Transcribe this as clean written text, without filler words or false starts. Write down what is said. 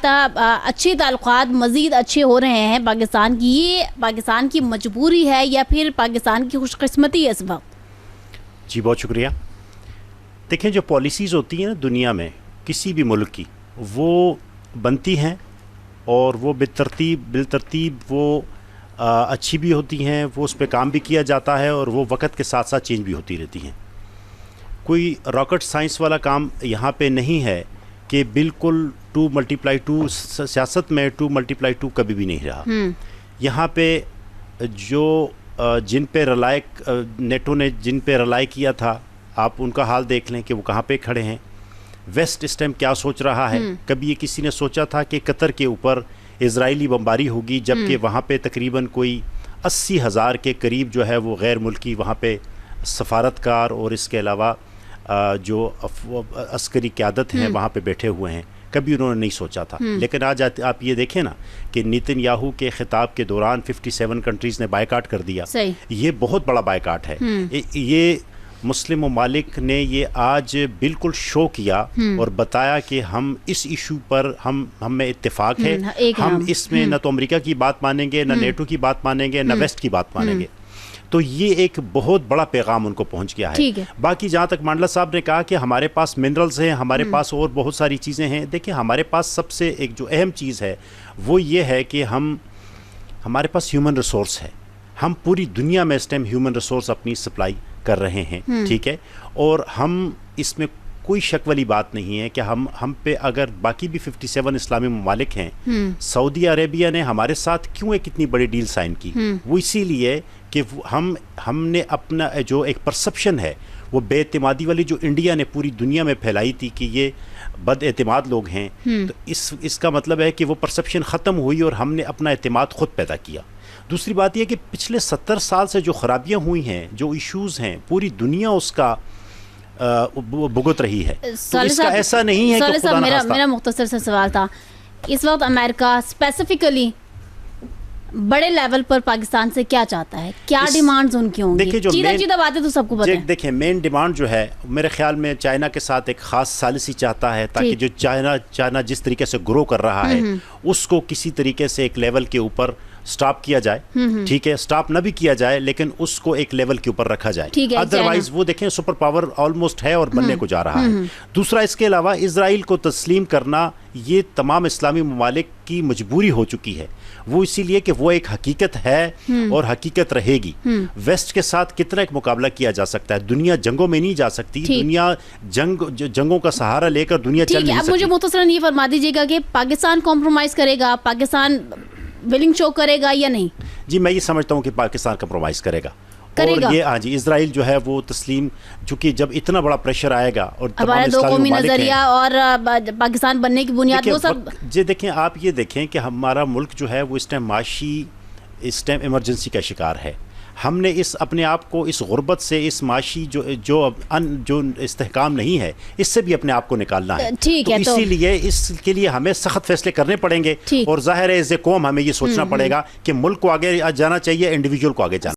تعلقات اچھے تعلقات مزید اچھے ہو رہے ہیں پاکستان کی، یہ پاکستان کی مجبوری ہے یا پھر پاکستان کی خوش قسمتی ہے اس وقت؟ جی بہت شکریہ. دیکھیں جو پالیسیز ہوتی ہیں نا دنیا میں کسی بھی ملک کی، وہ بنتی ہیں اور وہ بالترتیب وہ اچھی بھی ہوتی ہیں، وہ اس پہ کام بھی کیا جاتا ہے اور وہ وقت کے ساتھ ساتھ چینج بھی ہوتی رہتی ہیں. کوئی راکٹ سائنس والا کام یہاں پہ نہیں ہے کہ بالکل 2x2 سیاست میں 2x2 کبھی بھی نہیں رہا. یہاں پہ جو جن پہ نیٹو نے جن پہ رلائی کیا تھا، آپ ان کا حال دیکھ لیں کہ وہ کہاں پہ کھڑے ہیں. ویسٹ اس ٹائم کیا سوچ رہا ہے؟ کبھی یہ کسی نے سوچا تھا کہ قطر کے اوپر اسرائیلی بمباری ہوگی، جبکہ وہاں پہ تقریباً کوئی 80,000 کے قریب جو ہے وہ غیر ملکی وہاں پہ سفارتکار اور اس کے علاوہ جو عسکری قیادت ہیں وہاں پہ بیٹھے ہوئے ہیں. کبھی انہوں نے نہیں سوچا تھا. لیکن آج آپ یہ دیکھیں نا کہ نیتن یاہو کے خطاب کے دوران 57 کنٹریز نے بائیکاٹ کر دیا. یہ بہت بڑا بائیکاٹ ہے. یہ مسلم ممالک نے یہ آج بالکل شو کیا اور بتایا کہ ہم اس ایشو پر ہم میں اتفاق ہے. ہم اس میں نہ تو امریکہ کی بات مانیں گے، نہ نیٹو کی بات مانیں گے، نہ ویسٹ کی بات مانیں گے. تو یہ ایک بہت بڑا پیغام ان کو پہنچ گیا ہے. باقی جہاں تک مانڈلا صاحب نے کہا کہ ہمارے پاس منرلز ہیں، ہمارے پاس اور بہت ساری چیزیں ہیں. دیکھیں ہمارے پاس سب سے ایک جو اہم چیز ہے وہ یہ ہے کہ ہمارے پاس ہیومن ریسورس ہے. ہم پوری دنیا میں اس ٹائم ہیومن ریسورس اپنی سپلائی کر رہے ہیں، ٹھیک ہے. اور ہم اس میں کوئی شک والی بات نہیں ہے کہ ہم پہ اگر باقی بھی 57 اسلامی ممالک ہیں، سعودی عربیہ نے ہمارے ساتھ کیوں ایک اتنی بڑی ڈیل سائن کی؟ وہ اسی لیے کہ ہم نے اپنا جو ایک پرسپشن ہے وہ بے اعتمادی والی جو انڈیا نے پوری دنیا میں پھیلائی تھی کہ یہ بد اعتماد لوگ ہیں، تو اس کا مطلب ہے کہ وہ پرسپشن ختم ہوئی اور ہم نے اپنا اعتماد خود پیدا کیا. دوسری بات یہ کہ پچھلے 70 سال سے جو خرابیاں ہوئی ہیں، جو ایشوز ہیں، پوری دنیا اس کا بھگت رہی ہے. تو اس کا ایسا نہیں ہے کہ خدا نخواستہ. میرا مختصر سے سوال تھا، اس وقت امریکہ اسپیسیفکلی بڑے لیول پر پاکستان سے کیا چاہتا ہے؟ کیا ڈیمانڈز ان کی ہوں گی؟ چیدہ باتیں تو سب کو پتہ ہے. دیکھیں مین ڈیمانڈ جو ہے میرے خیال میں چائنا کے ساتھ ایک خاص سالسی چاہتا ہے، تاکہ جو چائنا جس طریقے سے گرو کر رہا ہے اس کو کسی طریقے سے ایک لیول کے اوپر سٹاپ کیا جائے. ٹھیک ہے، سٹاپ نہ بھی کیا جائے لیکن اس کو ایک لیول کے اوپر رکھا جائے. ادروائز وہ دیکھیں سپر پاور آلموسٹ ہے اور بننے کو جا رہا ہے. دوسرا اس کے علاوہ اسرائیل کو تسلیم کرنا یہ تمام اسلامی ممالک کی مجبوری ہو چکی ہے. وہ اسی لیے کہ وہ ایک حقیقت ہے اور حقیقت رہے گی. ویسٹ کے ساتھ کتنا ایک مقابلہ کیا جا سکتا ہے؟ دنیا جنگوں میں نہیں جا سکتی. دنیا جنگوں کا سہارا لے کر دنیا چل نہیں سکتی. اب مجھے مختصراً یہ فرما دیجیے گا کہ پاکستان کمپرومائز کرے گا، پاکستان ولنگ شو کرے گا یا نہیں؟ جی میں یہ سمجھتا ہوں کہ پاکستان کمپرومائز کرے گا. اور یہ ہاں جی اسرائیل جو ہے وہ تسلیم، چونکہ جب اتنا بڑا پریشر آئے گا اور ہمارا دو قومی نظریہ اور پاکستان بننے کی بنیاد وہ سب جی دیکھیں آپ یہ دیکھیں کہ ہمارا ملک جو ہے وہ اس ٹائم معاشی ایمرجنسی کا شکار ہے. ہم نے اپنے آپ کو اس غربت سے، اس معاشی جو استحکام نہیں ہے، اس سے بھی اپنے آپ کو نکالنا ہے. تو اسی لیے اس کے لیے ہمیں سخت فیصلے کرنے پڑیں گے. اور ظاہر ہے ایز اے قوم ہمیں یہ سوچنا پڑے گا کہ ملک کو آگے جانا چاہیے، انڈیویجول کو آگے جانا